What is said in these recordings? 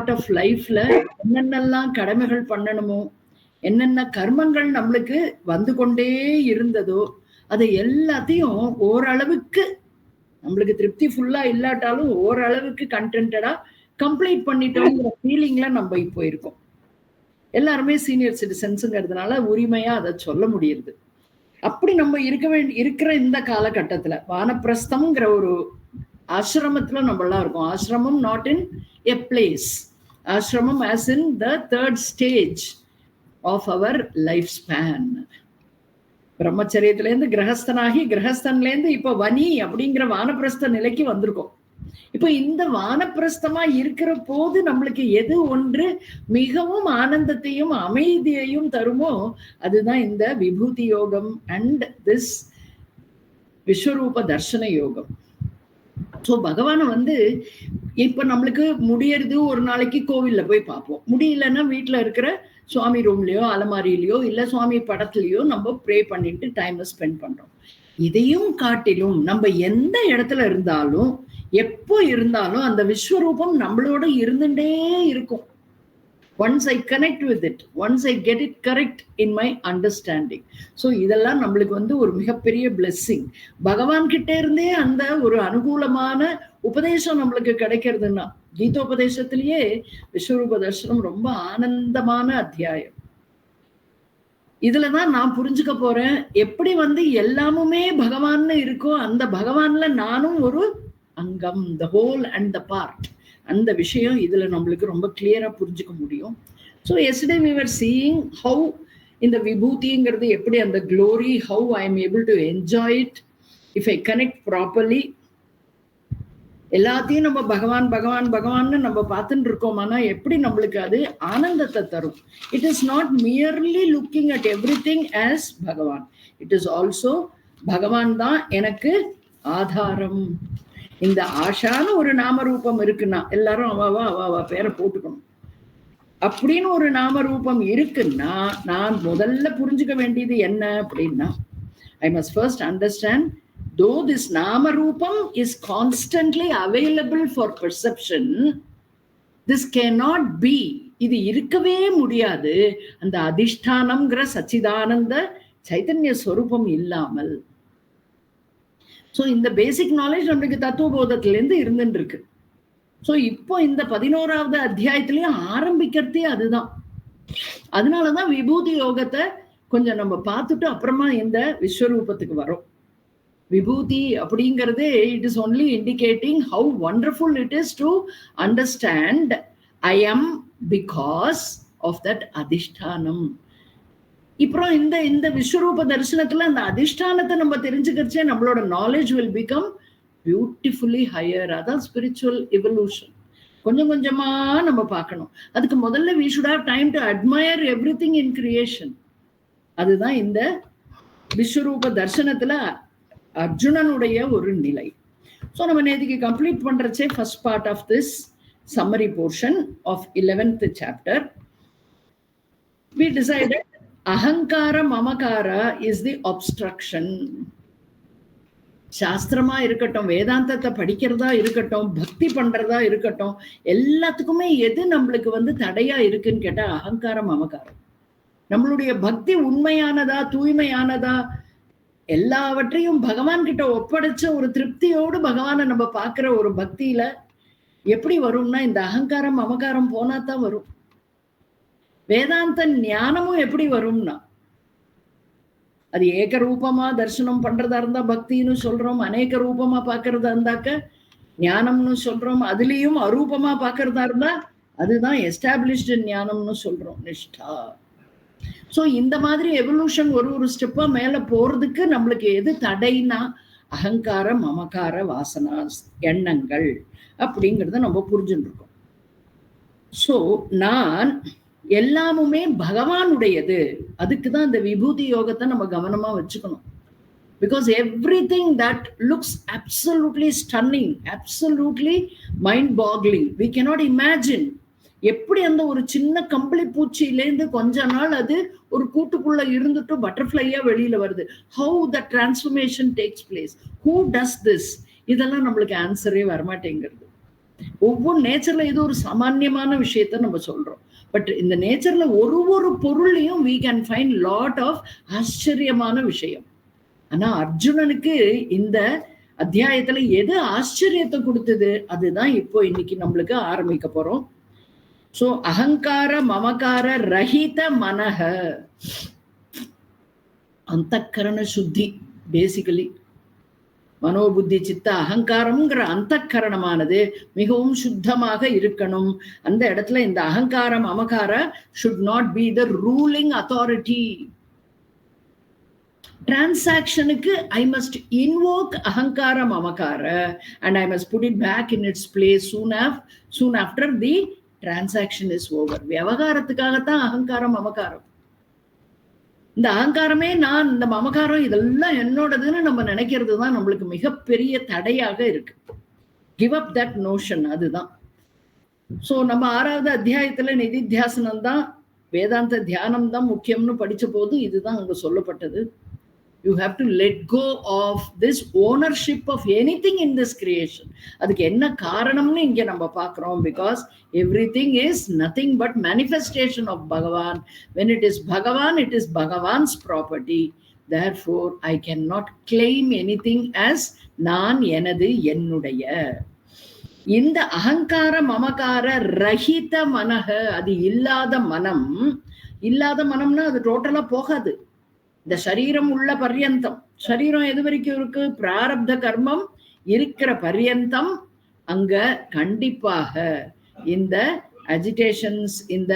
Part of லைஃப்ல என்னென்னலாம் கடமைகள் பண்ணணுமோ, என்னென்ன கர்மங்கள் நம்மளுக்கு வந்து கொண்டே இருந்ததோ அதை எல்லாத்தையும் ஓரளவுக்கு நம்மளுக்கு திருப்தி ஃபுல்லா இல்லாட்டாலும் ஓரளவுக்கு கண்டென்டடா கம்ப்ளீட் பண்ணிட்டோங்கிற ஃபீலிங்ல நம்ம இப்போ இருக்கோம். எல்லாருமே சீனியர் சிட்டிசன்ஸுங்கிறதுனால உரிமையா அதை சொல்ல முடியுது. அப்படி நம்ம இருக்கிற இந்த காலகட்டத்துல வானப்பிரஸ்தம்ங்கிற ஒரு ஆசிரமத்துல நம்ம எல்லாம் இருக்கோம். ஆசிரமம் நாட் இன் எ பிளேஸ், ஆசிரமம் as in the third stage of our life span. பிரம்மச்சரியத்திலேருந்து கிரகஸ்தனாகி கிரகஸ்தன்லேருந்து இப்ப வனி அப்படிங்கிற வானப்பிரஸ்த நிலைக்கு வந்திருக்கோம். இப்ப இந்த வானப்பிரஸ்தமா இருக்கிற போது நம்மளுக்கு எது ஒன்று மிகவும் ஆனந்தத்தையும் அமைதியையும் தருமோ அதுதான் இந்த விபூதி யோகம் அண்ட் திஸ் விஸ்வரூப தர்சன யோகம். ஸோ பகவானை இப்ப நம்மளுக்கு முடியறது ஒரு நாளைக்கு கோவில்ல போய் பார்ப்போம், முடியலன்னா வீட்டுல இருக்கிற சுவாமி ரூம்லயோ அலமாரியிலயோ இல்ல சுவாமி படத்துலயோ நம்ம ப்ரே பண்ணிட்டு டைம் ஸ்பெண்ட் பண்றோம். இதையும் காட்டிலும் நம்ம எந்த இடத்துல இருந்தாலும் எப்போ இருந்தாலும் அந்த விஸ்வரூபம் நம்மளோட இருந்துட்டே இருக்கும். once I connect with it, once I get it correct in my understanding. So இதெல்லாம் நம்மளுக்கு ஒரு மிகப்பெரிய blessing. பகவான் கிட்ட இருந்தே அந்த ஒரு அனுகூலமான உபதேசம் நம்மளுக்கு கிடைக்கிறதுன்னா கீதோபதேசத்திலேயே விஸ்வரூப தர்சனம் ரொம்ப ஆனந்தமான அத்தியாயம். இதுலதான் நான் புரிஞ்சுக்க போறேன் எப்படி எல்லாமுமே பகவான்னு இருக்கோ அந்த பகவான்ல நானும் ஒரு அங்கம், the whole and the part. அந்த விஷயம் இதுல நம்மளுக்கு ரொம்ப கிளியரா புரிஞ்சுக்க முடியும். So yesterday we were seeing how இந்த விபூதிங்கிறது எப்படி அந்த glory, how I am able to enjoy it if I connect properly. எல்லாத்தையும் நம்ம பகவான் பகவான் பகவான்னு நம்ம பார்த்துட்டு இருக்கோமானா எப்படி நம்மளுக்கு அது ஆனந்தத்தை தரும். It is not merely looking at every thing as பகவான், இட் இஸ் ஆல்சோ பகவான் தான் எனக்கு ஆதாரம். இந்த ஆஷான்னு ஒரு நாமரூபம் இருக்குன்னா எல்லாரும் அவாவா பேரை போட்டுக்கணும். அப்படின்னு ஒரு நாமரூபம் இருக்குன்னா நான் முதல்ல புரிஞ்சுக்க வேண்டியது என்ன அப்படின்னா, I must first understand though this namarupam is constantly available for perception, this cannot be, இது இருக்கவே முடியாது அந்த அதிஷ்டானம்ங்கிற சச்சிதானந்த சைத்தன்ய ஸ்வரூபம் இல்லாமல். ஸோ இந்த பேசிக் நாலேஜ் நம்மளுக்கு தத்துவபோதத்திலேருந்து இருந்துட்டு இருக்கு. ஸோ இப்போ இந்த 11வது அத்தியாயத்திலயும் ஆரம்பிக்கிறதே அதுதான். அதனாலதான் விபூதி யோகத்தை கொஞ்சம் நம்ம பார்த்துட்டு அப்புறமா இந்த விஸ்வரூபத்துக்கு வரோம். விபூதி அப்படிங்கிறது it is only indicating how wonderful it is to understand I am because of that அதிஷ்டானம். இப்போ இந்த விஸ்வரூப தரிசனத்துல அந்த அதிஷ்டானத்தை நம்ம தெரிஞ்சுக்கிறச்சே நம்மளோட knowledge will become beautifully higher. அதான் ஸ்பிரிச்சுவல் எவல்யூஷன். கொஞ்சம் கொஞ்சமா நம்ம பார்க்கணும். அதுக்கு முதல்ல we should have time to admire everything in creation. அதுதான் இந்த விஸ்வரூப தர்சனத்துல அர்ஜுனனுடைய ஒரு நிலை. ஸோ நம்ம நேற்றுக்கு கம்ப்ளீட் பண்றச்சே first part of this summary portion of 11th chapter. We decided அகங்கார மமகார இஸ் தி obstruction. சாஸ்திரமா இருக்கட்டும், வேதாந்தத்தை படிக்கிறதா இருக்கட்டும், பக்தி பண்றதா இருக்கட்டும், எல்லாத்துக்குமே எது நம்மளுக்கு தடையா இருக்குன்னு கேட்டா அகங்காரம் மமகாரம். நம்மளுடைய பக்தி உண்மையானதா தூய்மையானதா எல்லாவற்றையும் பகவான் கிட்ட ஒப்படைச்ச ஒரு திருப்தியோடு பகவானை நம்ம பார்க்கிற ஒரு பக்தியில எப்படி வரும்னா இந்த அகங்காரம் மமகாரம் போனாதான் வரும். வேதாந்த ஞானமும் எப்படி வரும்னா அது ஏக ரூபமா தரிசனம் பண்றதா இருந்தா பக்தின்னு சொல்றோம், அநேக ரூபமா பாக்குறதா இருந்தாக்க ஞானம்னு சொல்றோம், அதுலயும் அரூபமா பாக்குறதா இருந்தா அதுதான் எஸ்டாப்ளிஷ்டு ஞானம்னு சொல்றோம், நிஷ்டா. ஸோ இந்த மாதிரி எவல்யூஷன் ஒரு ஸ்டெப்பா மேல போறதுக்கு நம்மளுக்கு எது தடைனா அகங்கார மமகார வாசனா எண்ணங்கள் அப்படிங்கிறத நம்ம புரிஞ்சுட்டு இருக்கோம். ஸோ நான் எல்லாமுமே பகவானுடையது. அதுக்குதான் இந்த விபூதி யோகத்தை நம்ம கவனமா வச்சுக்கணும். Because everything that looks absolutely stunning, absolutely mind boggling, we cannot imagine. எப்படி அந்த ஒரு சின்ன கம்பளி பூச்சியிலேருந்து கொஞ்ச நாள் அது ஒரு கூட்டுக்குள்ள இருந்துட்டு பட்டர்ஃப்ளையா வெளியில வருது. How the transformation takes place, who does this, இதெல்லாம் நம்மளுக்கு ஆன்சரே வரமாட்டேங்கிறது. ஒவ்வொரு நேச்சர்ல இது ஒரு சாமான்யமான விஷயத்த நம்ம சொல்றோம். பட் இந்த நேச்சர்ல ஒரு பொருளையும் we can find lot of ஆச்சரியமான விஷயம். ஆனா அர்ஜுனனுக்கு இந்த அத்தியாயத்துல எது ஆச்சரியத்தை கொடுத்தது, அதுதான் இப்போ இன்னைக்கு நம்மளுக்கு ஆரம்பிக்க போறோம். சோ அகங்கார மமகார ரஹித மனஹ, அந்தக்கரண சுத்தி. பேசிக்கலி மனோபுத்தி சித்த அகங்காரம்ங்கிற அந்தக்கரணமானது மிகவும் சுத்தமாக இருக்கணும். அந்த இடத்துல இந்த அகங்காரம் மமகார should not be the ruling authority. டிரான்சாக்ஷனுக்கு I must invoke அகங்கார மமகார and I must put it back in its place soon after the transaction is over. விவகாரத்துக்காகத்தான் அகங்காரம் மமகாரம். இந்த அகங்காரமே நான், இந்த மமகாரம் இதெல்லாம் என்னோடதுன்னு நம்ம நினைக்கிறது தான் நம்மளுக்கு மிகப்பெரிய தடையாக இருக்கு. Give up that notion. அதுதான். சோ நம்ம 6வது அத்தியாயத்துல நிதித்தியாசனம் தான், வேதாந்த தியானம் தான் முக்கியம்னு படிச்ச போது இதுதான் அங்க சொல்லப்பட்டது. You have to let go of this ownership of anything in this creation. அதுக்கு என்ன காரணம்னு இங்க நம்ம பார்க்கிறோம். Because everything is nothing but manifestation of Bhagavan. When it is Bhagavan, it is Bhagavan's property. Therefore, I cannot claim anything as நான், எனது, என்னுடைய. இந்த அகங்கார மமகார ரஹித மனஹ, அது இல்லாத மனம். இல்லாத மனம்னா அது டோட்டலா போகாது. இந்த சரீரம் உள்ள பர்யந்தம், சரீரம் எது வரைக்கும் இருக்கு, பிராரப்த கர்மம் இருக்கிற பர்யந்தம் அங்க கண்டிப்பாக இந்த அஜிடேஷன்ஸ், இந்த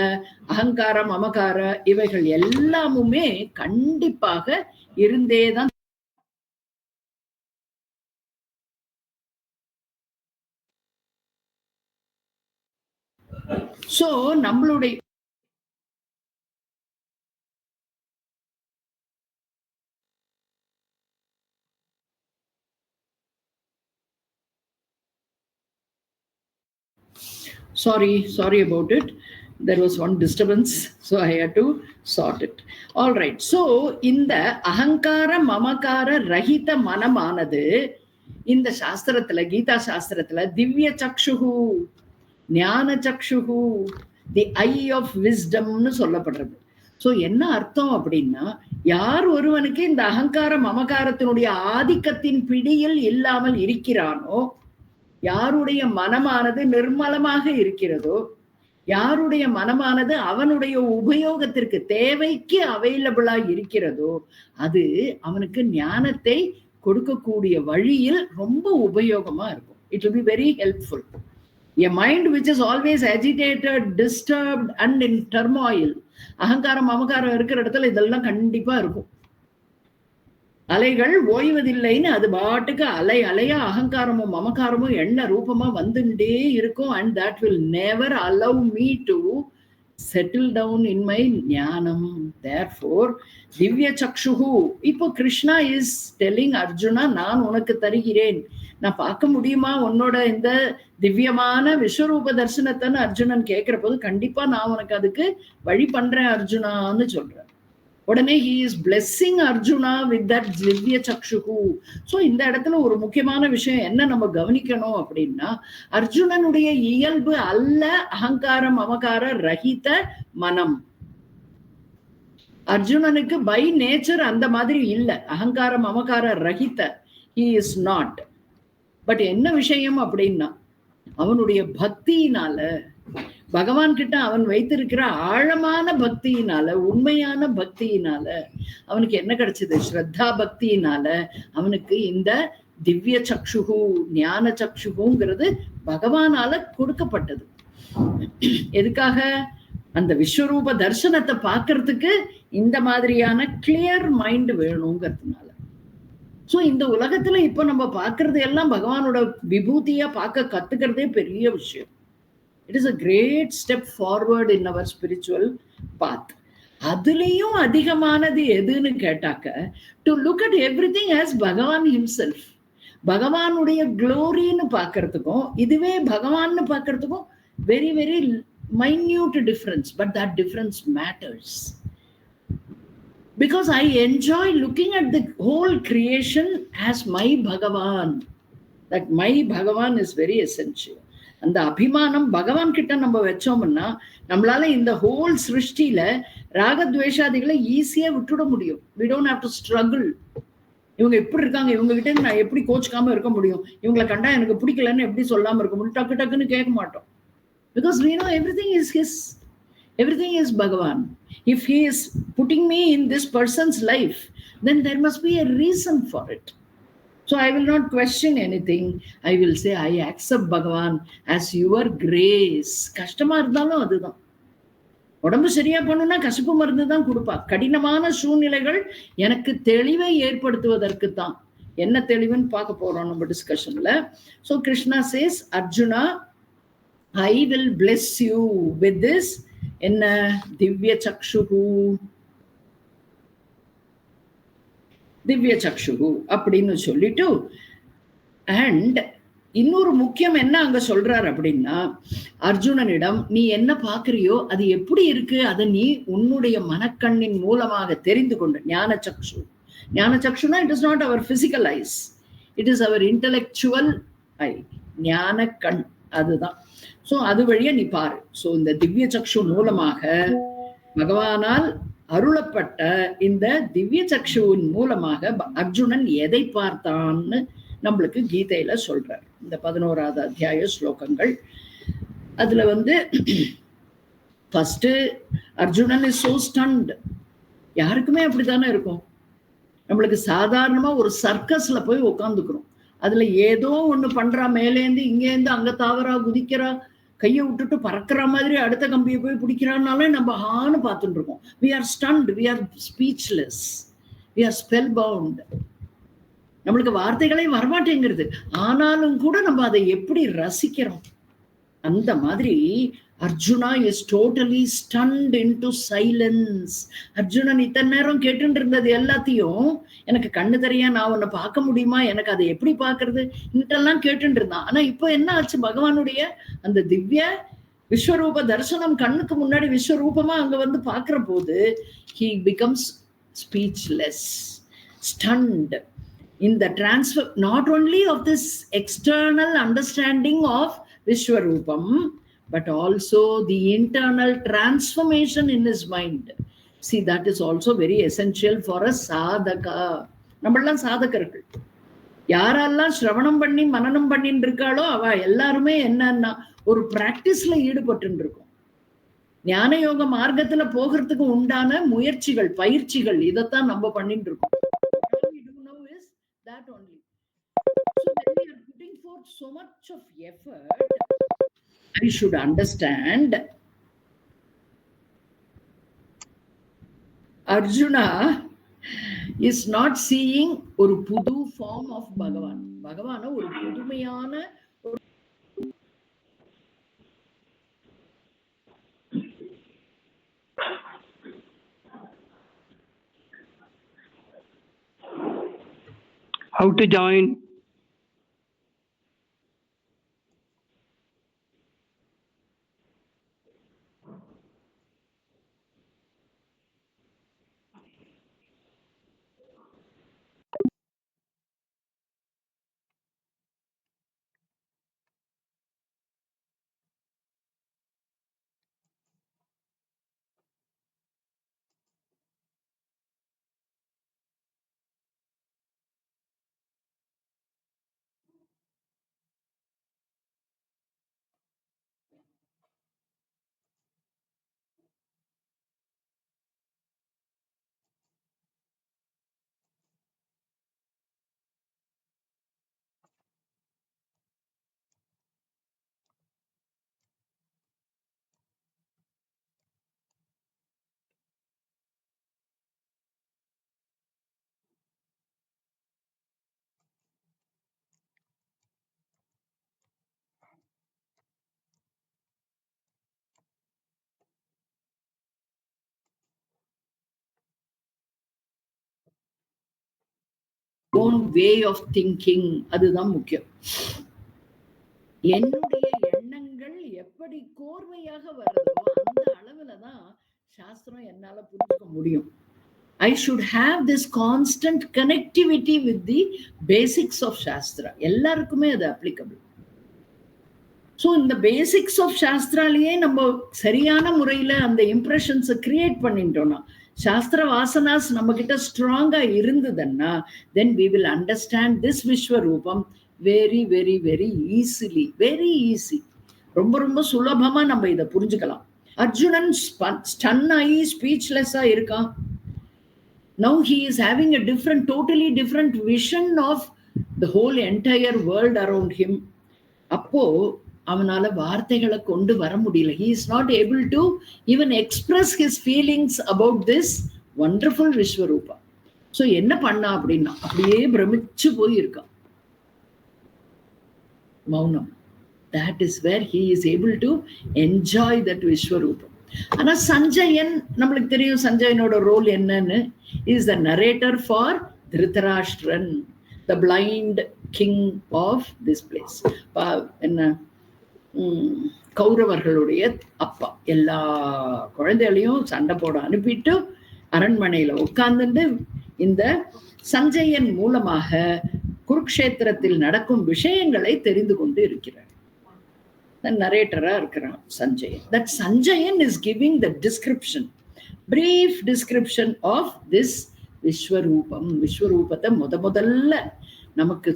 அகங்காரம் மமகார இவைகள் எல்லாமுமே கண்டிப்பாக இருந்தேதான். சோ நம்மளுடைய sorry about it. There was one disturbance, so I had to sort it. All right. So இந்த அகங்கார மமகார ரஹித மனமானது இந்த சாஸ்திரத்துல, கீதா சாஸ்திரத்துல திவ்ய சக்ஷுகு, ஞான சக்ஷுகு, தி ஐ ஆஃப் விஸ்டம்னு சொல்லப்படுறது. சோ என்ன அர்த்தம் அப்படின்னா, யார் ஒருவனுக்கு இந்த அகங்கார மமகாரத்தினுடைய ஆதிக்கத்தின் பிடியில் இல்லாமல் இருக்கிறானோ, யாருடைய மனமானது நிர்மலமாக இருக்கிறதோ, யாருடைய மனமானது அவனுடைய உபயோகத்திற்கு தேவைக்கு அவைலபிளா இருக்கிறதோ, அது அவனுக்கு ஞானத்தை கொடுக்கக்கூடிய வழியில் ரொம்ப உபயோகமா இருக்கும். It will be very helpful. A mind which is always agitated, disturbed and in turmoil, அகங்காரம் மமகாரம் இருக்கிற இடத்துல இதெல்லாம் கண்டிப்பா இருக்கும். அலைகள் ஓய்வதில்லைன்னு அது பாட்டுக்கு அலை அலையா அகங்காரமும் மமகாரமும் எண்ண ரூபமா வந்துட்டே இருக்கும். And that will never allow me to settle down in my ஞானம். Therefore, திவ்ய சக்ஷுகு, இப்போ கிருஷ்ணா இஸ் டெல்லிங் அர்ஜுனா, நான் உனக்கு தருகிறேன். நான் பார்க்க முடியுமா உன்னோட இந்த திவ்யமான விஸ்வரூப தரிசனத்தைன்னு அர்ஜுனன் கேட்கிற போது, கண்டிப்பா நான் உனக்கு அதுக்கு வழி பண்றேன் அர்ஜுனான்னு சொல்றேன். உடனே he is blessing Arjuna with that திவ்ய சக்ஷுகு. சோ இந்த இடத்துல ஒரு முக்கியமான விஷயம் என்ன நம்ம கவனிக்கணும் அப்படின்னா, அர்ஜுனனுடைய இயல்பு அல்ல அகங்காரம் மமகார ரஹித மனம். அர்ஜுனனுக்கு பை நேச்சர் அந்த மாதிரி இல்லை, அகங்கார மமகார ரஹித. he is not. பட் என்ன விஷயம் அப்படின்னா, அவனுடைய பக்தியினால, பகவான் கிட்ட அவன் வைத்திருக்கிற ஆழமான பக்தியினால, உண்மையான பக்தியினால அவனுக்கு என்ன கிடைச்சது, ஸ்ரத்தா பக்தியினால அவனுக்கு இந்த திவ்ய சக்ஷுகு, ஞான சக்ஷுகுங்கிறது பகவானால கொடுக்கப்பட்டது. எதுக்காக? அந்த விஸ்வரூப தர்சனத்தை பார்க்கறதுக்கு இந்த மாதிரியான கிளியர் மைண்ட் வேணுங்கிறதுனால. சோ இந்த உலகத்துல இப்ப நம்ம பார்க்கறது எல்லாம் பகவானோட விபூதியா பார்க்க கத்துக்கிறதே பெரிய விஷயம். It is a great step forward in our spiritual path. அதுலயும் அதிகமானது எதுன்னு கேட்டாக்க, to look at everything as Bhagavan himself. பகவானுடைய க்ளோரின்னு பார்க்கறதுக்கும் இதுவே பகவான்னு பார்க்கறதுக்கும் very very minute difference, but that difference matters. Because I enjoy looking at the whole creation as my Bhagavan. That my Bhagavan is very essential. அந்த அபிமானம் பகவான் கிட்ட நம்ம வச்சோம்னா நம்மளால இந்த ஹோல் சிருஷ்டியில ராகத்வேஷாதிகளை ஈஸியா விட்டுட முடியும். we don't have to struggle. இவங்க எப்படி இருக்காங்க, இவங்க கிட்ட நான் எப்படி கோச்சுக்காம இருக்க முடியும், இவங்களை கண்டா எனக்கு பிடிக்கலன்னு எப்படி சொல்லாம இருக்க முடியும், டக்கு டக்குன்னு கேட்க மாட்டோம். Because we know everything is his, everything is Bhagavan. If he is putting me in this person's life, then there must be a reason for it. So I will not question anything. I will say I accept Bhagavan as your grace. கஷ்டமா இருந்தாலும் அதுதான். உடம்பு சரியா பண்ணுனா கசப்பு மருந்து தான் கொடுப்பா. கடினமான சூழ்நிலைகள் எனக்கு தெளிவை ஏற்படுத்துவதற்கு தான். என்ன தெளிவுன்னு பார்க்க போறோம் நம்ம டிஸ்கஷன்ல. So Krishna says, Arjuna, I will bless you with this என்ன திவ்ய சக்ஷுகு, திவ்ய சக்ஷுகு அப்படின்னு சொல்லிட்டு, அண்ட் இன்னொரு முக்கியம் என்ன அங்க சொல்றாரு அப்படின்னா, அர்ஜுனனிடம் நீ என்ன பாக்குறியோ அது எப்படி இருக்கு அதை நீ உன்னுடைய மனக்கண்ணின் மூலமாக தெரிந்து கொண்டு, ஞான சக்ஷு. ஞான சக்ஷுனா it is not our physical eyes, it is our intellectual eye, ஞான கண், அதுதான். சோ அது வழியா நீ பாரு. சோ இந்த திவ்ய சக்ஷு மூலமாக பகவானால் அருளப்பட்ட இந்த திவ்ய சக்ஷுவின் மூலமாக அர்ஜுனன் எதை பார்த்தான்னு நம்மளுக்கு கீதையில சொல்றார். இந்த 11வது அத்தியாய ஸ்லோகங்கள். அதுல first Arjunan is so stunt. யாருக்குமே அப்படித்தானே இருக்கும். நம்மளுக்கு சாதாரணமா ஒரு சர்க்கஸ்ல போய் உட்காந்துக்கிறோம், அதுல ஏதோ ஒண்ணு பண்றா, மேலேந்து இங்கேருந்து அங்க தாவரா, குதிக்கிறா, கையை விட்டுட்டு பறக்கிற மாதிரி அடுத்த கம்பியை போய் பிடிக்கிறான்னாலே நம்ம ஹான்னு பார்த்துட்டு இருக்கோம். we are stunned, we are speechless, we are spellbound. நம்மளுக்கு வார்த்தைகளே வரமாட்டேங்கிறது, ஆனாலும் கூட நம்ம அதை எப்படி ரசிக்கிறோம். அந்த மாதிரி Arjuna is totally stunt into silence. Arjunan இத்தனை நேரம் கேட்டு இருந்தது எல்லாத்தையும், எனக்கு கண்ணு தெரியா, நான் உன்னை பார்க்க முடியுமா, எனக்கு அதை எப்படி பார்க்கறது இன்னெல்லாம் கேட்டு இருந்தான். ஆனா இப்போ என்ன ஆச்சு, பகவானுடைய அந்த திவ்ய விஸ்வரூப தரிசனம் கண்ணுக்கு முன்னாடி விஸ்வரூபமா அங்க பாக்குற போது he becomes speechless, stunned in the transfer not only of this external understanding of Vishwarupam, but also the internal transformation in his mind. See, that is also very essential for a sadhaka. நம்மெல்லாம் சாதகர்கள். யாரெல்லாம் சிரவணம் பண்ணி மனனம் பண்ணிட்டு இருக்காளோ அவ எல்லாருமே என்னன்னா ஒரு பிராக்டிஸ்ல ஈடுபட்டு இருக்கும். ஞான யோக மார்க்கத்துல போகிறதுக்கு உண்டான முயற்சிகள், பயிற்சிகள், இதைத்தான் நம்ம பண்ணிட்டு இருக்கோம். That only. So when we are putting forth so much of effort, I should understand Arjuna is not seeing ஒரு புது form of Bhagavan. பகவான ஒரு புதுமையான How to join? own way of thinking. அதுதான் முக்கியம். என்னுடைய எண்ணங்கள் எப்படி கோர்வையாக வருதோ அந்த அளவுல தான் சாஸ்திரம் என்னால புரிஞ்சுக்க முடியும். I should have this constant connectivity with the basics of Shastra. எல்லாருக்குமே அது applicable. ஸோ இந்த பேசிக்ஸ் ஆஃப் சாஸ்திராலேயே நம்ம சரியான முறையில அந்த இம்ப்ரெஷன்ஸை கிரியேட் பண்ணிட்டோம்னா, சாஸ்திர வாசனாஸ் நம்ம கிட்ட ஸ்ட்ராங்கா இருந்ததுன்னா, then we will understand this Vishwaroopam very very very easily, very easy. ரொம்ப ரொம்ப சுலபமா நம்ம இதை புரிஞ்சுக்கலாம். அர்ஜுனன் ஸ்டன் ஆகி ஸ்பீச்லெஸ்ஸா இருக்கான். Now he is having a different, totally different vision of the whole entire world around him. அப்போ அவனால வார்த்தைகளை கொண்டு வர முடியல. He is not able to even express his feelings about this wonderful Vishwarupa. So என்ன பண்ணா அப்படின்னா, அப்படியே பிரமிச்சு போயிருக்கான். மௌனம். That is where he is able to enjoy that Vishwarupa. ஆனா சஞ்சயன், நம்மளுக்கு தெரியும் சஞ்சயனோட ரோல் என்னன்னு. Is the narrator for Dhritarashtran, the blind king of this place. என்ன, கௌரவர்களுடைய அப்பா. எல்லா குழந்தைகளையும் சண்டை போட அனுப்பிட்டு அரண்மனையில உட்கார்ந்துட்டு இந்த சஞ்சயன் மூலமாக குருக்ஷேத்திரத்தில் நடக்கும் விஷயங்களை தெரிந்து கொண்டு இருக்கிறார். நரேட்டரா இருக்கிறான் Sanjayan. That Sanjayan is giving the description, brief description of this விஸ்வரூபம். விஸ்வரூபத்தை முதல்ல நமக்கு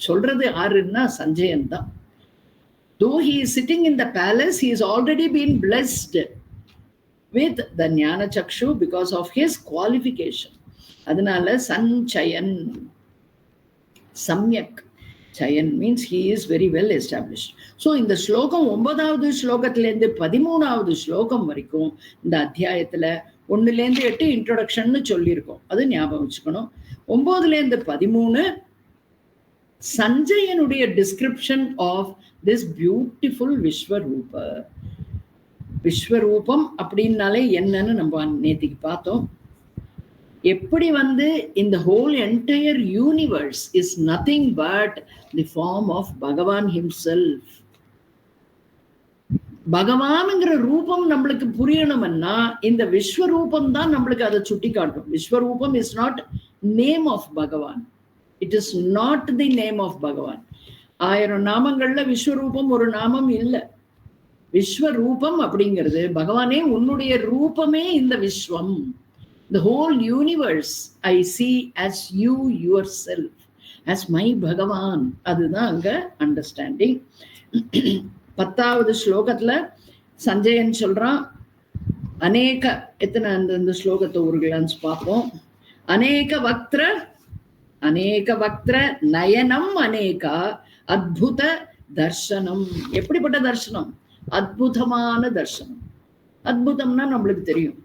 சொல்றது யாருன்னா சஞ்சயன் தான். Though he is sitting in the palace, he has already been blessed with the ஞான சக்ஷு because of his qualification. அதனால Sanjayan, சம்யக். Chayan means he is very well established. So இந்த ஸ்லோகம் 9வது ஸ்லோகத்திலேருந்து 13வது ஸ்லோகம் வரைக்கும் இந்த அத்தியாயத்துல 1லேருந்து 8 இன்ட்ரோடக்ஷன் சொல்லியிருக்கோம். அது ஞாபகம் வச்சுக்கணும். 9லேருந்து 13 சஞ்சயனுடைய டிஸ்கிரிப்ஷன் ஆஃப் திஸ் பியூட்டிஃபுல் விஸ்வரூப. விஸ்வரூபம் அப்படின்னாலே என்னன்னு நம்ம நேத்திக்கு பார்த்தோம். எப்படி இந்த whole entire universe is nothing but the form of Bhagavan himself. பகவான்ங்கிற ரூபம் நம்மளுக்கு புரியணும்னா இந்த விஸ்வரூபம் தான் நம்மளுக்கு அதை சுட்டி காட்டும். Vishwaroopam is not name of Bhagavan. It is not the name of Bhagavan. 1000 நாமங்கள்ல விஸ்வரூபம் ஒரு நாமம் இல்லை. விஸ்வரூபம் அப்படிங்கிறது பகவானே உன்னுடைய ரூபமே இந்த விஸ்வம். The whole universe I see as you yourself, as my Bhagavan. அதுதான் அங்க அண்டர்ஸ்டாண்டிங். 10வது ஸ்லோகத்துல சஞ்சயன் சொல்றான், அநேக, எத்தனை அந்த ஸ்லோகத்தை ஒரு கிளான்ஸ் பார்ப்போம். அநேக வக்திர நயனம் அநேகா அத்புத தர்சனம். எப்படிப்பட்ட தர்சனம்? அத்புதமான தர்சனம். அத்புதம்னா நம்மளுக்கு தெரியும்,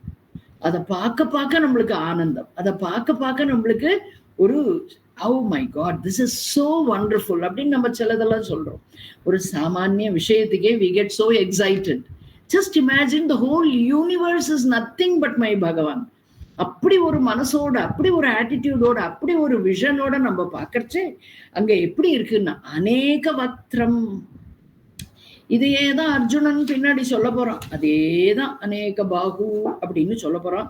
அதை பார்க்க நம்மளுக்கு ஆனந்தம், அதை பார்க்க நம்மளுக்கு ஒரு oh my god, this is so wonderful அப்படின்னு நம்ம சிலதெல்லாம் சொல்றோம். ஒரு சாமானிய விஷயத்துக்கே we get so excited. Just imagine the whole universe is nothing but my Bhagavan. அப்படி ஒரு மனசோட, அப்படி ஒரு ஆட்டிடியூடோட, அப்படி ஒரு விஷனோட நம்ம பார்க்கறச்சே அங்க எப்படி இருக்குன்னா அநேக வக்திரம். இதையேதான் அர்ஜுனன் பின்னாடி சொல்ல போறான். அதேதான் அநேக பாகு அப்படின்னு சொல்ல போறான்.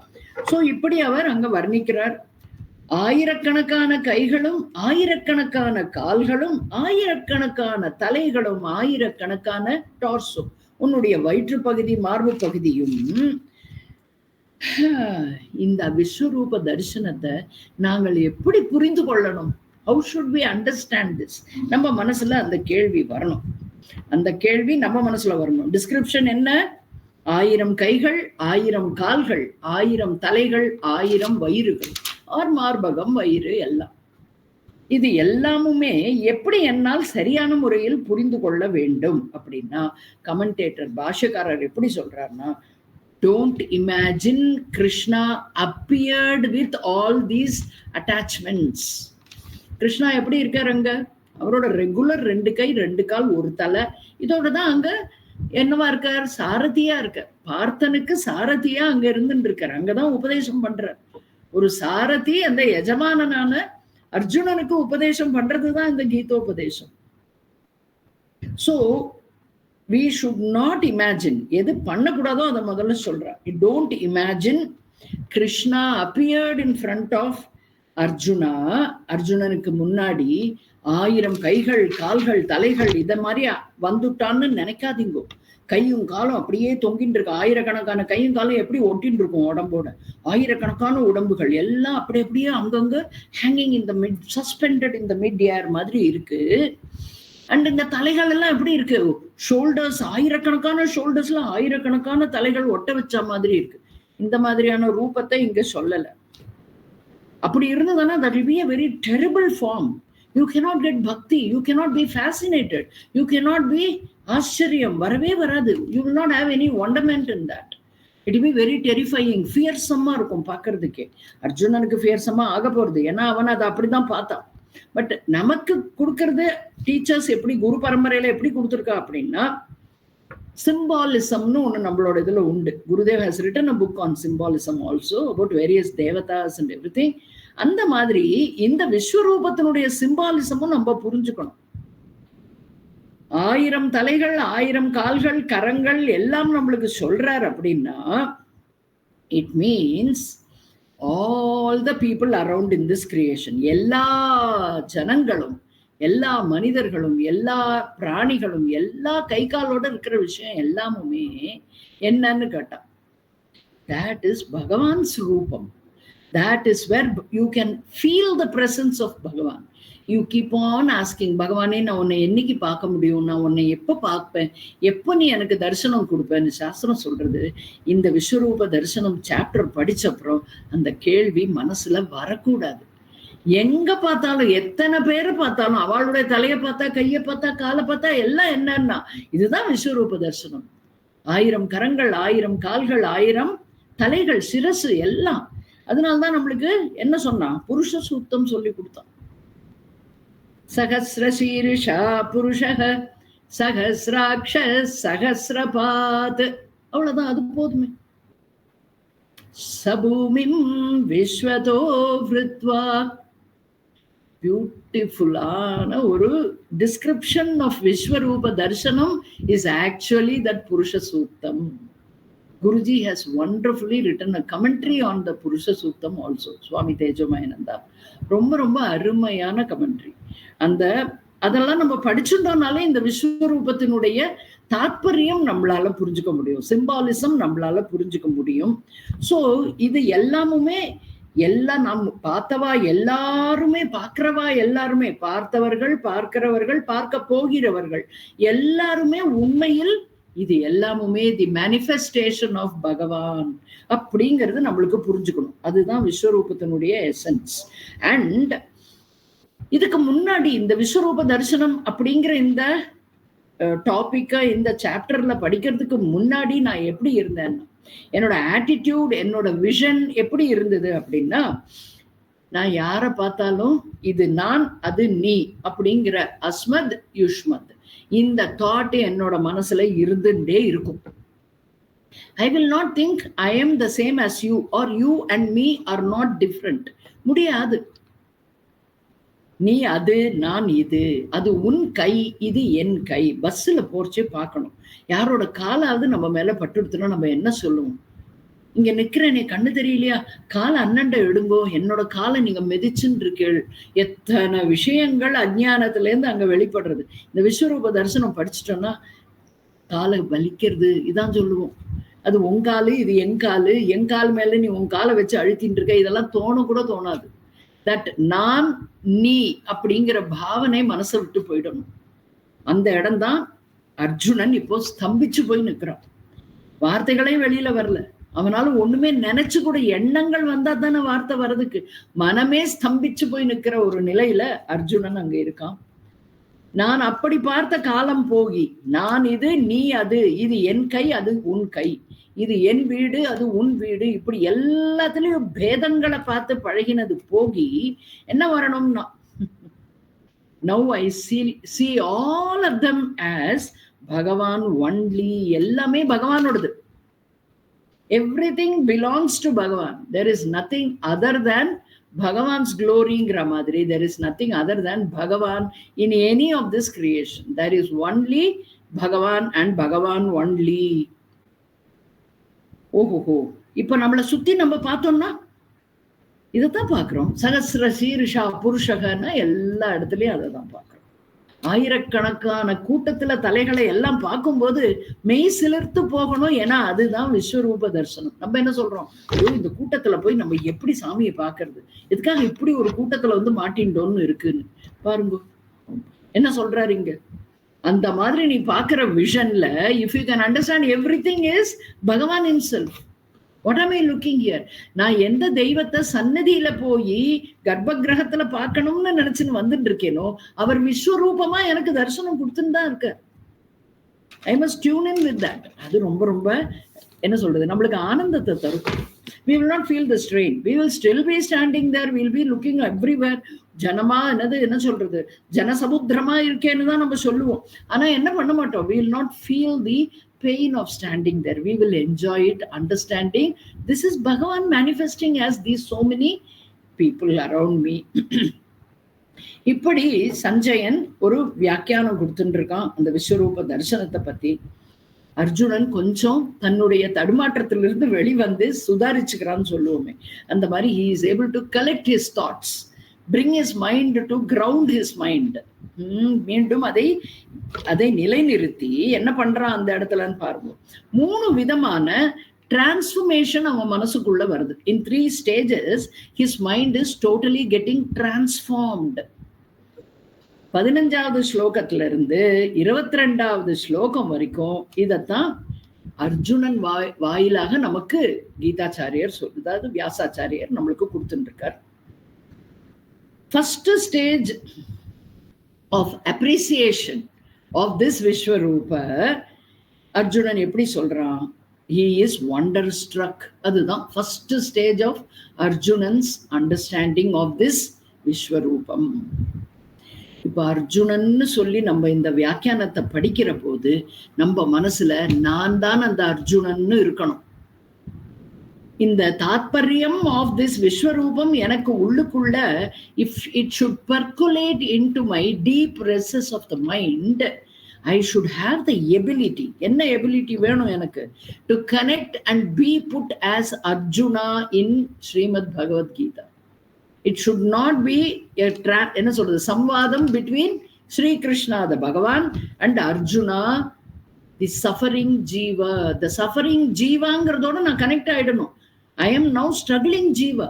சோ இப்படி அவர் அங்க வர்ணிக்கிறார். ஆயிரக்கணக்கான கைகளும், ஆயிரக்கணக்கான கால்களும், ஆயிரக்கணக்கான தலைகளும், ஆயிரக்கணக்கான டார்ஸும், உன்னுடைய வயிற்று பகுதி, மார்பு பகுதியும். இந்த விஸ்வரூப தரிசனத்தை நாங்கள் எப்படி புரிந்து கொள்ளணும்? How should we understand this? நம்ம மனசுல அந்த கேள்வி வரணும். அந்த கேள்வி நம்ம மனசுல வரணும். டிஸ்கிரிப்ஷன் என்ன? 1000 கைகள், 1000 கால்கள், 1000 தலைகள், 1000 வயிறுகள், ஆர் மார்பகம், வயிறு எல்லாம். இது எல்லாமுமே எப்படி என்னால் சரியான முறையில் புரிந்து கொள்ள வேண்டும் அப்படின்னா, கமெண்டேட்டர் பாஷ்யக்காரர் எப்படி சொல்றாருன்னா, don't imagine Krishna appeared with all these attachments. Krishna எப்படி இருக்காரு அங்க? அவரோட ரெகுலர் 2 கை 2 கால் 1 தலை இதோட தான் அங்க என்னவா இருக்கார்? சாரதியா இருக்கார். பார்த்தனுக்கு சாரதியா அங்க இருந்துட்டு இருக்காரு. அங்கதான் உபதேசம் பண்றார். ஒரு சாரதி அந்த எஜமானனான அர்ஜுனனுக்கு உபதேசம் பண்றதுதான் இந்த கீதோபதேசம். So we should not imagine. எது பண்ணக்கூடாதோ அதை முதல்ல சொல்றார். Don't imagine Krishna appeared in front of Arjuna. அர்ஜுனனுக்கு முன்னாடி 1000 கைகள், கால்கள், தலைகள் இத மாதிரி வந்துட்டான்னு நினைக்காதீங்கோ. கையும் காலும் அப்படியே தொங்கிட்டு இருக்கு. 1000கணக்கான கையும் காலும் எப்படி ஒட்டின்னு இருக்கும் உடம்போட. 1000கணக்கான உடம்புகள் எல்லாம் அப்படி அப்படியே அங்கங்க ஹேங்கிங் இந்த மிட், சஸ்பெண்டட் இந்த மிட் ஏர் மாதிரி இருக்கு. அண்ட் இந்த தலைகள் எல்லாம் எப்படி இருக்கு, ஷோல்டர்ஸ், 1000கணக்கான ஷோல்டர்ஸ்ல 1000கணக்கான தலைகள் ஒட்ட வச்ச மாதிரி இருக்கு. இந்த மாதிரியான ரூபத்தை இங்க சொல்லல. அப்படி இருந்ததுன்னா that will be a very terrible form. You cannot get bhakti, you cannot be fascinated, you cannot be ஆச்சரியம், வரவே வராது. You will not have any wonderment in that. It will be very terrifying, fearsome இருக்கும் பார்க்கறதுக்கே. அர்ஜுனனுக்கு fearsome ஆக போறது, ஏன்னா அவன் அதை அப்படிதான் பார்த்தான். பட் நமக்கு கொடுக்கறது டீச்சர்ஸ் எப்படி, குரு பரம்பரையில எப்படி கொடுத்துருக்கா அப்படின்னா, சிம்பாலிசம்னு ஒண்ணு நம்மளோட இதுல உண்டு. Gurudev has written a book on symbolism also about various devatas and everything. அந்த மாதிரி இந்த விஸ்வரூபத்தினுடைய சிம்பாலிசமும் நம்ம புரிஞ்சுக்கணும். 1000 தலைகள், 1000 கால்கள், கரங்கள் எல்லாம் நம்மளுக்கு சொல்றார் அப்படின்னா, it means all the people around in this creation, எல்லா ஜனங்களும், எல்லா மனிதர்களும், எல்லா பிராணிகளும், எல்லா கை காலோட இருக்கிற விஷயம் எல்லாமுமே என்னன்னு கேட்டா, that is பகவான்ஸ் ரூபம். That is where you can feel the presence of Bhagavan. You keep on asking, பகவானே நான் உன்னை என்னைக்கு பார்க்க முடியும், நான் உன்னை எப்ப பார்ப்பேன், எப்ப நீ எனக்கு தரிசனம் கொடுப்பேன்னு சாஸ்திரம் சொல்றது. இந்த விஸ்வரூப தரிசனம் சாப்டர் படிச்சப்புறம் அந்த கேள்வி மனசுல வரக்கூடாது. எங்க பார்த்தாலும், எத்தனை பேரை பார்த்தாலும், அவளுடைய தலையை பார்த்தா, கையை பார்த்தா, காலை பார்த்தா எல்லாம் என்னன்னா இதுதான் விஸ்வரூப தரிசனம். 1000 கரங்கள், 1000 கால்கள், 1000 தலைகள், சிரசு எல்லாம். அதனால்தான் நம்மளுக்கு என்ன சொன்னா, புருஷ சூக்தம் சொல்லி கொடுத்தான். சகஸ்ரசீர்ஷா புருஷஹ சகஸ்ராக்ஷ சகஸ்ரபாத், அவ்வளவுதான், அது போதுமே. சபூமிம் விஸ்வதோ விருத்வா, பியூட்டிஃபுல்லான ஒரு description of Vishwaroopa Darshanam is actually that புருஷ சூக்தம். Guruji has wonderfully written a commentary on the Purusha Suktam also, Swami Tejomayananda. ரொம்ப ரொம்ப அருமையான கமெண்ட்ரி. அதெல்லாம் நம்ம படிச்சுட்டோம்னாலே இந்த விஸ்வரூபத்தினுடைய தாற்பயம் நம்மளால புரிஞ்சுக்க முடியும், சிம்பாலிசம் நம்மளால புரிஞ்சுக்க முடியும். ஸோ இது எல்லாமுமே, எல்லாம் நாம் பார்த்தவா எல்லாருமே, பார்க்கிறவா எல்லாருமே, பார்த்தவர்கள், பார்க்கிறவர்கள், பார்க்க போகிறவர்கள் எல்லாருமே உண்மையில் இது எல்லாமுமே தி மேனிஃபெஸ்டேஷன் ஆஃப் பகவான் அப்படிங்கிறது நம்மளுக்கு புரிஞ்சுக்கணும். அதுதான் விஸ்வரூபத்தினுடைய எசன்ஸ். அண்ட் இதுக்கு முன்னாடி இந்த விஸ்வரூப தரிசனம் அப்படிங்கிற இந்த டாபிக்கை இந்த சாப்டர்ல படிக்கிறதுக்கு முன்னாடி நான் எப்படி இருந்தேன்னா, என்னோட ஆட்டிடியூட், என்னோட விஷன் எப்படி இருந்தது அப்படின்னா, நான் யாரை பார்த்தாலும் இது நான், அது நீ அப்படிங்கிற அஸ்மத் யுஷ்மத் இந்த தாட் என்னோட மனசுல இருந்துட்டே இருக்கும். I will not think I am the same as you or you and me are not different. முடியாது. நீ அது, நான் இது, அது உன் கை, இது என் கை. பஸ்ல போர்ச்சே பார்க்கணும், யாரோட காலாவது நம்ம மேல பட்டுடுத்துனா நம்ம என்ன சொல்லுவோம்? இங்க நிக்கிறேனே, கண்ணு தெரியலையா, காலை அண்ணண்ட எடுங்கோ, என்னோட காலை நீங்க மிதிச்சுன்னு இருக்கீள். எத்தனை விஷயங்கள் அஜ்ஞானத்துல இருந்து அங்க வெளிப்படுறது. இந்த விஸ்வரூப தரிசனம் படிச்சுட்டோம்னா காலை வலிக்கிறது இதான் சொல்லுவோம். அது உன் காலு, இது என் காலு, என் கால் மேல நீ உன் காலை வச்சு அழுத்தின்னு இருக்க, இதெல்லாம் தோண கூட தோணாது. தட் நான் நீ அப்படிங்கிற பாவனை மனசை விட்டு போயிடணும். அந்த இடம்தான் அர்ஜுனன் இப்போ ஸ்தம்பிச்சு போய் நிற்கிறான். வார்த்தைகளே வெளியில வரல, அவனால ஒண்ணுமே நினைச்சு கூட, எண்ணங்கள் வந்தா தானே வார்த்தை வர்றதுக்கு. மனமே ஸ்தம்பிச்சு போய் நிக்கிற ஒரு நிலையில அர்ஜுனன் அங்க இருக்கான். நான் அப்படி பார்த்த காலம் போகி, நான் இது, நீ அது, இது என் கை, அது உன் கை, இது என் வீடு, அது உன் வீடு, இப்படி எல்லாத்துலயும் பேதங்களை பார்த்து பழகினது போகி என்ன வரணும்னா, now I see all of them as பகவான் only. எல்லாமே பகவானோடது. Everything belongs to Bhagavan. There is nothing other than Bhagavan's gloryங்கிற மாதிரி. There is nothing other than Bhagavan in any of this creation. There is only Bhagavan and Bhagavan only. ஓஹோ, இப்ப நம்மளை சுத்தி நம்ம பார்த்தோம்னா இதைத்தான் பாக்குறோம். சகசிர சீருஷா புருஷகன்னா எல்லா இடத்துலயும் அதை தான் பாக்குறோம். ஆயிரக்கணக்கான கூட்டத்துல தலைகளை எல்லாம் பார்க்கும்போது மெய் சிலிர்த்து போகணும். ஏன்னா அதுதான் விஸ்வரூப தரிசனம். நம்ம என்ன சொல்றோம், ஐயோ இந்த கூட்டத்துல போய் நம்ம எப்படி சாமியை பாக்குறது, எதுக்காக இப்படி ஒரு கூட்டத்துல வந்து மாட்டின்றோம்னு இருக்குன்னு பாருங்க என்ன சொல்றாரு இங்க. அந்த மாதிரி நீ பாக்குற விஷன்ல if you can understand everything is Bhagavan himself. What am I looking here? நான் எந்த தெய்வத்தை சன்னதியில போய் கர்ப்ப கிரகத்துல பார்க்கணும்னு நினைச்சுன்னு வந்துட்டு இருக்கேனோ அவர் விஸ்வரூபமா எனக்கு தரிசனம் கொடுத்துன்னு தான் இருக்க. I must tune in with that. அது ரொம்ப ரொம்ப என்ன சொல்றது, நம்மளுக்கு ஆனந்தத்தை தரும். We will not feel the strain. We will still be standing there. We will be looking everywhere. ஜனமா என்ன சொல்றது, ஜனசமுத்திரமா இருக்கேன்னு தான் நம்ம சொல்லுவோம். ஆனா என்ன பண்ண மாட்டோம், we will not feel the pain of standing there. We will enjoy it, understanding this is Bhagavan manifesting as these so many people around me. இப்படி சஞ்சயன் ஒரு வியாக்கியானம் கொடுத்துட்டு இருக்கான் அந்த விஸ்வரூப தரிசனத்தை பத்தி. அர்ஜுனன் கொஞ்சம் தன்னுடைய தடுமாற்றத்திலிருந்து வெளிவந்து சுதாரிச்சுக்கிறான்னு சொல்லுவோமே, அந்த மாதிரி he is able to collect his thoughts, bring his mind to ground his mind. மீண்டும் அதை நிலைநிறுத்தி என்ன பண்றான் அந்த இடத்துலன்னு பாருங்க. 3 விதமான டிரான்ஸ்ஃபர்மேஷன் அவன் மனசுக்குள்ள வருது. இன் 3 stages his mind is totally getting transformed. 15வது ஸ்லோகத்துல இருந்து 22வது ஸ்லோகம் வரைக்கும் இதத்தான் அர்ஜுனன் வாயிலாக நமக்கு கீதாச்சாரியர் அதாவது வியாசாச்சாரியர் நம்மளுக்கு கொடுத்துட்டு இருக்கார். First stage of appreciation of this Vishwarupa, Arjunan எப்படி சொல்றான், he is wonderstruck. அதுதான் first stage of Arjunan's understanding of this Vishwarupam. இப்ப அர்ஜுனன்னு சொல்லி நம்ம இந்த வியாக்கியானத்தை படிக்கிற போது நம்ம மனசுல நான் தான் அந்த அர்ஜுனன்னு இருக்கணும். இந்த தாத்பரியம் ஆஃப் திஸ் விஸ்வரூபம் எனக்கு உள்ளுக்குள்ள if it should percolate into my deep recess of the mind, I should have the ability. என்ன எபிலிட்டி வேணும் எனக்கு? To connect and be put as Arjuna in Shrimad Bhagavad Gita. It should not be என்ன சொல்றது, சம்வாதம் between Shri Krishna the Bhagavan and Arjuna the suffering jiva. The suffering ஜீவாங்கிறதோட நான் connect ஆயிடணும். I am now struggling jiva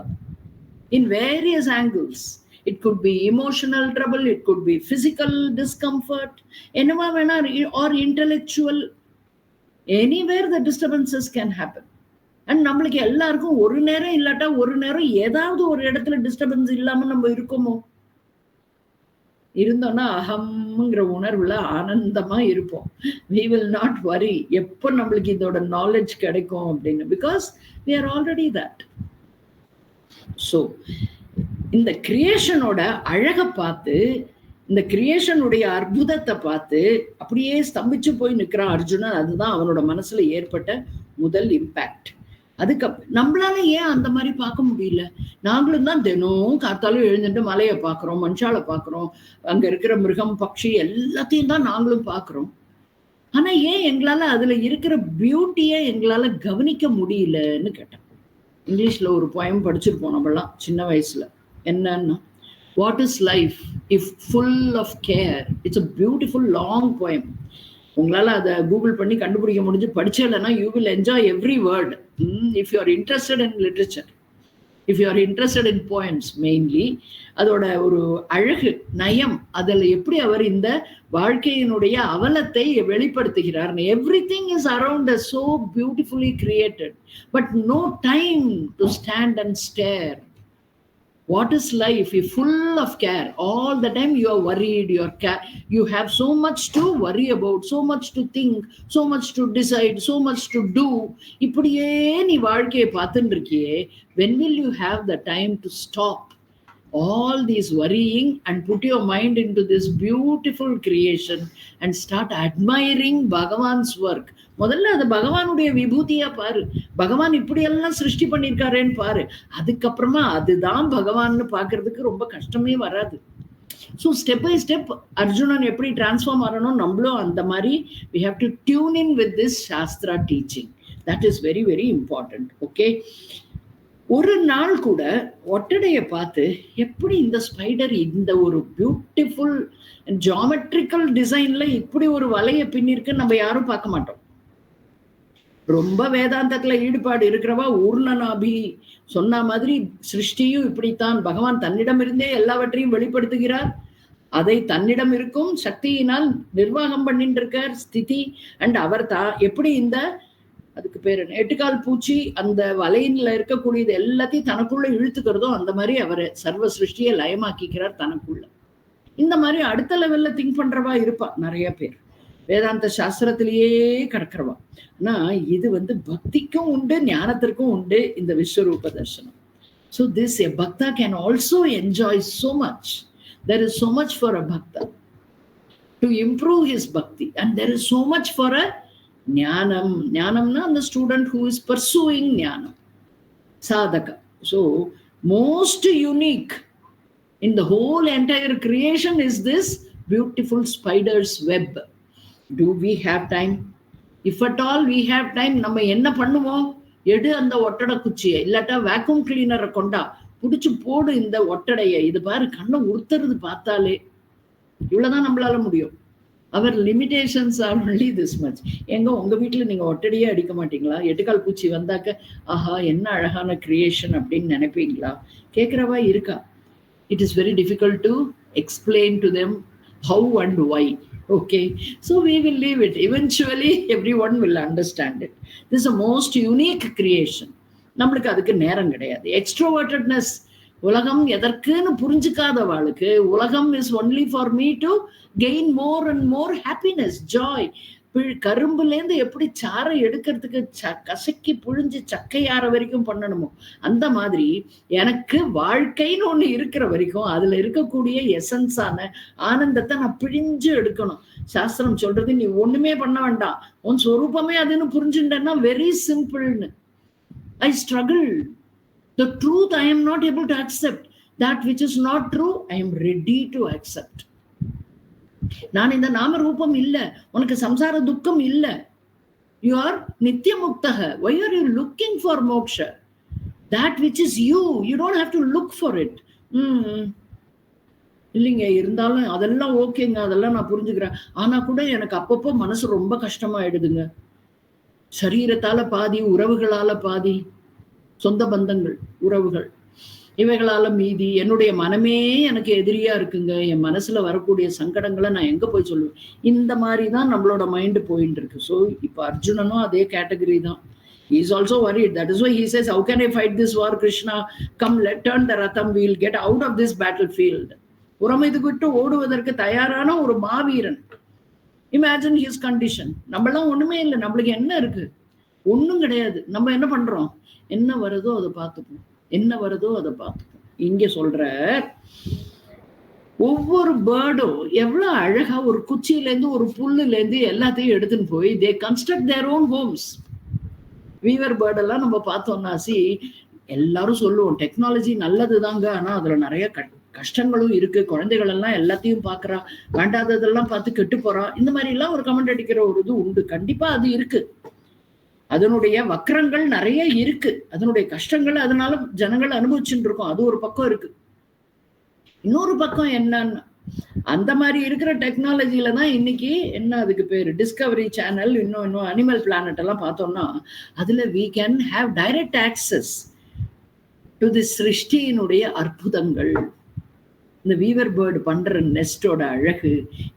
in various angles. It could be emotional trouble, it could be physical discomfort, or intellectual. Anywhere the disturbances can happen. And நம்மளுக்கு எல்லாருக்கும் ஒரு நேரம் இல்லாட்டா ஒரு நேரம் ஏதாவது ஒரு இடத்துல டிஸ்டர்பன்ஸ் இல்லாம நம்ம இருக்கோமோ? இருந்தோம்னா அகம்ங்கிற உணர்வுல ஆனந்தமா இருப்போம். we will not worry எப்போ நம்மளுக்கு இதோட நாலேஜ் கிடைக்கும் அப்படின்னு, because we are already that. so இந்த கிரியேஷனோட அழகை பார்த்து, இந்த கிரியேஷனுடைய அற்புதத்தை பார்த்து அப்படியே ஸ்தம்பிச்சு போய் நிற்கிறான் அர்ஜுனன். அதுதான் அவனோட மனசுல ஏற்பட்ட முதல் இம்பாக்ட். அதுக்கப்புறம் நம்மளால ஏன் அந்த மாதிரி பார்க்க முடியல? நாங்களும் தான் தினம் காத்தாலும் எழுந்துட்டு மலையை பார்க்குறோம், மனுஷால பார்க்குறோம், அங்க இருக்கிற மிருகம் பட்சி எல்லாத்தையும் தான் நாங்களும் பார்க்குறோம். ஆனா ஏன் எங்களால அதுல இருக்கிற பியூட்டியை எங்களால கவனிக்க முடியலன்னு கேட்டேன். இங்கிலீஷ்ல ஒரு போயம் படிச்சிருப்போம் நம்மளாம் சின்ன வயசுல. என்னன்னா, what is life if full of care? It's a beautiful long poem. உங்களால அதை கூகுள் பண்ணி கண்டுபிடிக்க முடிஞ்சு படிச்சேன்னா you will enjoy every word. If you are interested in literature, if you are interested in poems mainly, அதோட ஒரு அழகு நயம், அதில் எப்படி அவர் இந்த வாழ்க்கையினுடைய அவலத்தை வெளிப்படுத்துகிறார். Everything is around us so beautifully created, but no time to stand and stare. What is life if full of care? All the time you are worried, you have so much to worry about, so much to think, so much to decide, so much to do. இப்படியே நீ வாழ்க்கையை பார்த்துட்டு இருக்கியே, when will you have the time to stop all these worrying and put your mind into this beautiful creation and start admiring Bhagavan's work? முதல்ல அது பகவானுடைய விபூதியா பாரு, பகவான் இப்படி எல்லாம் சிருஷ்டி பண்ணிருக்காருன்னு பாரு. அதுக்கப்புறமா அதுதான் பகவான்னு பாக்குறதுக்கு ரொம்ப கஷ்டமே வராது. So step by step Arjunan எப்படி டிரான்ஸ்ஃபார்ம் ஆகணும், நம்மளும் அந்த மாதிரி we have to tune in with this Shastra teaching. That is very very important. Okay, ஒரு நாள் கூட ஒட்டடைய பார்த்து எப்படி இந்த ஸ்பைடர் இந்த ஒரு பியூட்டிஃபுல் ஜியாமெட்ரிக்கல் டிசைன்ல இப்படி ஒரு வலைய பின்னிருக்கு நம்ம யாரும் பார்க்க மாட்டோம். ரொம்ப வேதாந்தத்துல ஈடுபாடு இருக்கிறவா ஊர்ணநாபி சொன்ன மாதிரி சிருஷ்டியும் இப்படித்தான், பகவான் தன்னிடமிருந்தே எல்லாவற்றையும் வெளிப்படுத்துகிறார், அதை தன்னிடம் இருக்கும் சக்தியினால் நிர்வாகம் பண்ணிட்டு இருக்கார் ஸ்திதி. அண்ட் அவர் எப்படி இந்த அதுக்கு பேரு எட்டுக்கால் பூச்சி அந்த வலையில இருக்கக்கூடியது எல்லாத்தையும் தனக்குள்ள இழுத்துக்கிறதோ அந்த மாதிரி அவர் சர்வ சிருஷ்டியை லயமாக்கிக்கிறார் தனக்குள்ள. இந்த மாதிரி அடுத்த லெவல்ல திங்க் பண்றவா இருப்பா நிறைய பேர், வேதாந்த சாஸ்திரத்திலேயே கிடக்கிறவா. ஆனா இது பக்திக்கும் உண்டு, ஞானத்திற்கும் உண்டு இந்த விஸ்வரூப தர்சனம். So this a bhakta can also enjoy so much. There is so much for a bhakta to improve his bhakti, and there is so much for a jnanam. Jnanamna the student who is pursuing jnanam, sadhaka. So most unique in the whole entire creation is this beautiful spider's web. Do we have time? If at all we have time, நம்ம என்ன பண்ணுவோம்? எடு அந்த ஒட்டடை குச்சியை, இல்லாட்டா vacuum கிளீனரை கொண்டா புடிச்சு போடு இந்த ஒட்டடைய. இது பாரு கண்ணை உறுத்துறது பார்த்தாலே. இவ்வளவுதான் நம்மளால முடியும். Our limitations are only this much. எங்க உங்க வீட்டுல நீங்க ஒட்டடையே அடிக்க மாட்டீங்களா? எட்டுக்கால் பூச்சி வந்தாக்க ஆஹா என்ன அழகான கிரியேஷன் அப்படின்னு நினைப்பீங்களா? கேட்கிறவா இருக்கா? It is very difficult to explain to them how and why. Okay, so we will leave it. Eventually everyone will understand it. This is a most unique creation. நம்மளுக்கு அதுக்கு நேரம் கிடையாது. எக்ஸ்ட்ரோவர்ட்டட்னஸ் உலகம் எதற்குன்னு புரிஞ்சுக்காதவாளுக்கு உலகம் is only for me to gain more and more happiness, joy. கரும்புலேருந்து எப்படி சாரை எடுக்கிறதுக்கு கசக்கி புழிஞ்சு சக்கையாற வரைக்கும் பண்ணணுமோ அந்த மாதிரி எனக்கு வாழ்க்கைன்னு ஒண்ணு இருக்கிற வரைக்கும் அதுல இருக்கக்கூடிய எசன்ஸான ஆனந்தத்தை நான் பிழிஞ்சு எடுக்கணும். சாஸ்திரம் சொல்றது நீ ஒண்ணுமே பண்ண வேண்டாம், உன் சொரூபமே அதுன்னு புரிஞ்சுட்டேன்னா very சிம்பிள்னு. I struggle. The truth I am not able to accept. That which is not true, I am ready to accept. நான் இந்த நாம ரூபம் இல்ல, உனக்கு சம்சார துக்கம் இல்ல. You are nitya muktah. Why are you looking for moksha? That which is you, you don't have to look for it. இல்லைங்க, இருந்தாலும் அதெல்லாம் ஓகேங்க, அதெல்லாம் நான் புரிஞ்சுக்கிறேன். ஆனா கூட எனக்கு அப்பப்போ மனசு ரொம்ப கஷ்டமாயிடுதுங்க. சரீரத்தால பாதி, உறவுகளால பாதி, சொந்த பந்தங்கள் உறவுகள் இவைகளால மீதி, என்னுடைய மனமே எனக்கு எதிரியா இருக்குங்க. என் மனசுல வரக்கூடிய சங்கடங்களை நான் எங்க போய் சொல்லுவேன்? இந்த மாதிரிதான் நம்மளோட மைண்ட் போயிட்டு இருக்கு. ஸோ இப்ப அர்ஜுனனும் அதே கேட்டகரி தான். He is also worried. That is why he says, how can I fight this war, Krishna? Come, let turn the ratham, we will get out of this battlefield. புறமைது விட்டு ஓடுவதற்கு தயாரான ஒரு மாவீரன். Imagine his condition. நம்மளாம் ஒண்ணுமே இல்லை, நம்மளுக்கு என்ன இருக்கு? ஒண்ணும் கிடையாது. நம்ம என்ன பண்றோம்? என்ன வருதோ அதை பார்த்துப்போம், என்ன வருதோ அதை பார்த்துப்போம். இங்க சொல்ற ஒவ்வொரு பேர்டும் எவ்வளவு அழகா ஒரு குச்சியில இருந்து ஒரு புல்லுல இருந்து எல்லாத்தையும் எடுத்துன்னு போய் they construct their own homes. Weaver bird எல்லாம் நம்ம பார்த்தோம்னா எல்லாரும் சொல்லுவோம் டெக்னாலஜி நல்லதுதாங்க, ஆனா அதுல நிறைய கஷ்டங்களும் இருக்கு. குழந்தைகள் எல்லாம் எல்லாத்தையும் பாக்குறா, வேண்டாததெல்லாம் பார்த்து கெட்டு போறா, இந்த மாதிரி எல்லாம் ஒரு கமெண்ட் அடிக்கிற ஒரு இது உண்டு. கண்டிப்பா அது இருக்கு, அதனுடைய வக்கரங்கள் நிறைய இருக்கு, அதனுடைய கஷ்டங்கள் அதனால ஜனங்கள் அனுபவிச்சுட்டு இருக்கோம். அது ஒரு பக்கம் இருக்கு. இன்னொரு பக்கம் என்னன்னா அந்த மாதிரி இருக்கிற டெக்னாலஜில தான் இன்னைக்கு என்ன அதுக்கு பேரு டிஸ்கவரி சேனல், இன்னும் அனிமல் பிளானட் எல்லாம் பார்த்தோம்னா அதுல we can have direct access to this சிருஷ்டியினுடைய அற்புதங்கள். இந்த வீவர் பேர்டு பண்ற நெஸ்டோட அழகு,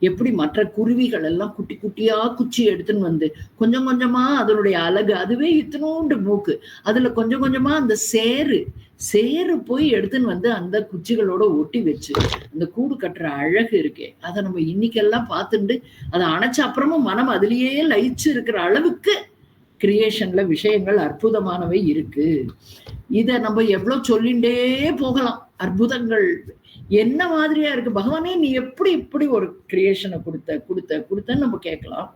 எப்படி மற்ற குருவிகள் எல்லாம் குட்டி குட்டியா குச்சி எடுத்துன்னு வந்து கொஞ்சம் கொஞ்சமா அதனுடைய அழகு, அதுவே இத்தனோண்டு மூக்கு, அதுல கொஞ்சம் கொஞ்சமா அந்த சேரு போய் எடுத்துன்னு வந்து அந்த குச்சிகளோட ஒட்டி வச்சு அந்த கூடு கட்டுற அழகு இருக்கே, அதை நம்ம இன்னைக்கெல்லாம் பார்த்துட்டு அதை அணைச்ச அப்புறமும் மனம் அதுலயே லயிச்சு இருக்கிற அளவுக்கு கிரியேஷன்ல விஷயங்கள் அற்புதமானவை இருக்கு. இத நம்ம எவ்வளவு சொல்லிண்டே போகலாம். அற்புதங்கள் என்ன மாதிரியா இருக்கு, பகவானே நீ எப்படி இப்படி ஒரு கிரியேஷனை கொடுத்தன்னு நம்ம கேட்கலாம்.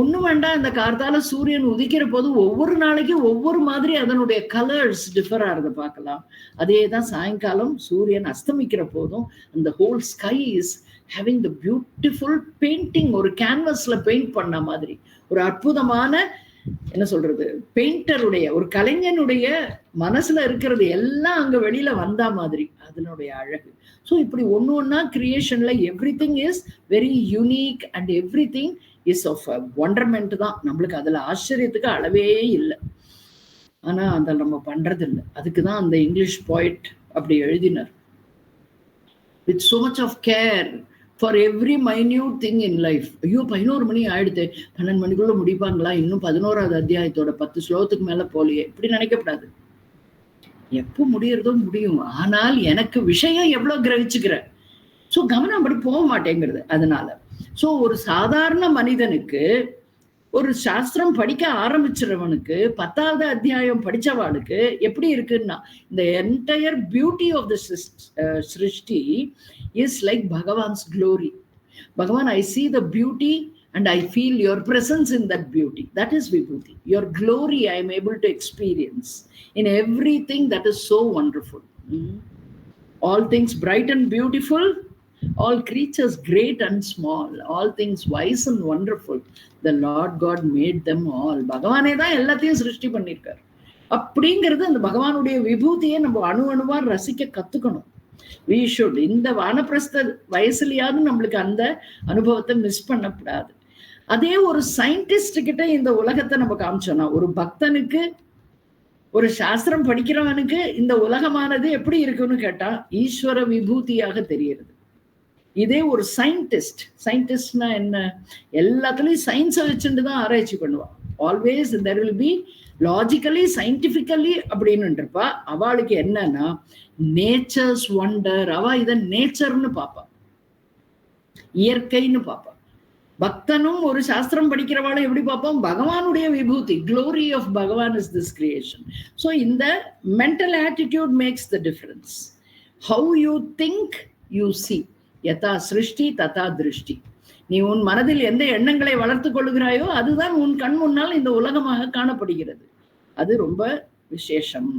ஒண்ணும் வேண்டாம், இந்த கார்த்தால சூரியன் உதிக்கிற போது ஒவ்வொரு நாளைக்கும் ஒவ்வொரு மாதிரி அதனுடைய கலர்ஸ் டிஃபர் ஆகிறத பார்க்கலாம். அதேதான் சாயங்காலம் சூரியன் அஸ்தமிக்கிற போதும் அந்த whole sky is having the beautiful painting. ஒரு கேன்வஸ்ல பெயிண்ட் பண்ண மாதிரி ஒரு அற்புதமான என்ன சொல்றது, பெயிண்டருடைய, ஒரு கலைஞனுடைய மனசுல இருக்கிறது எல்லாம் அங்க வெளியில வந்தா மாதிரி அதனுடைய அழகு. ஸோ இப்படி ஒண்ணு ஒன்னா கிரியேஷன்ல everything is very unique and everything is of wonderment தான். நம்மளுக்கு அதுல ஆச்சரியத்துக்கு அளவே இல்லை. ஆனா அதை நம்ம பண்றது இல்லை. அதுக்குதான் அந்த இங்கிலீஷ் போய்ட் அப்படி எழுதினார். With so much of care for every minute thing in life. ஐயோ 11 மணி ஆயிடுது, 12 மணிக்குள்ள முடிப்பாங்களா, இன்னும் 11வது அத்தியாயத்தோட 10 ஸ்லோகத்துக்கு மேல போலியே, இப்படி நினைக்கப்படாது. எப்போ முடியறதோ முடியும், ஆனால் எனக்கு விஷயம் எவ்வளவு கிரகிச்சுக்கிற, சோ கவனம் அப்படி போக மாட்டேங்கிறது. அதனால சோ ஒரு சாதாரண மனிதனுக்கு, ஒரு சாஸ்திரம் படிக்க ஆரம்பிச்சிருவனுக்கு, 10வது அத்தியாயம் படிச்சவாளுக்கு எப்படி இருக்குன்னா, இந்த என்டையர் பியூட்டி ஆஃப் த சிருஷ்டி இஸ் லைக் பகவான்ஸ் க்ளோரி. பகவான், ஐ see the beauty and I feel your presence in that beauty. That is vibhuti. Your glory I am able to experience in everything that is so wonderful. All things bright and beautiful, all creatures great and small, all things wise and wonderful, the Lord God made them all. பகவானே தான் எல்லாத்தையும் சிருஷ்டி பண்ணியிருக்கார். அப்படிங்கிறது அந்த பகவானுடைய விபூதியை நம்ம அணு அணுவா ரசிக்க கத்துக்கணும். we should. இந்த வானப்பிரஸ்த வயசுலயாவது நம்மளுக்கு அந்த அனுபவத்தை மிஸ் பண்ணக்கூடாது. அதே ஒரு சயின்டிஸ்ட் கிட்ட இந்த உலகத்தை நம்ம காமிச்சோம்னா, ஒரு பக்தனுக்கு, ஒரு சாஸ்திரம் படிக்கிறவனுக்கு இந்த உலகமானது எப்படி இருக்குன்னு கேட்டா ஈஸ்வர விபூதியாக தெரிகிறது. இதே ஒரு சயின்டிஸ்ட்னா என்ன, எல்லாத்துலயும் சயின்ஸை வச்சுட்டு தான் ஆராய்ச்சி பண்ணுவான். Always there will be logically scientifically அப்படின்னு இருப்பா. அவளுக்கு என்னன்னா நேச்சர்ஸ் ஒண்டர், அவ இத நேச்சர்னு பாப்பா, இயற்கைன்னு பாப்பா. பக்தனும் ஒரு சாஸ்திரம் படிக்கிறவாளும் எப்படி பார்ப்போம், பகவானுடைய விபூதி, glory of பகவான் is this creation. So இந்த mental attitude makes the difference. How you think, you see. யதா சிருஷ்டி ததா திருஷ்டி. நீ உன் மனதில் எந்த எண்ணங்களை வளர்த்து கொள்கிறாயோ அதுதான் உன் கண் முன்னால் இந்த உலகமாக காணப்படுகிறது. அது ரொம்ப விசேஷம்.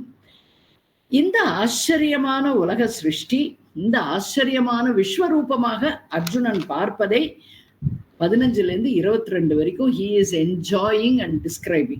இந்த ஆச்சரியமான உலக சிருஷ்டி, இந்த ஆச்சரியமான விஸ்வரூபமாக அர்ஜுனன் பார்ப்பதை 15ல இருந்து 22 வரைக்கும் he is enjoying and describing.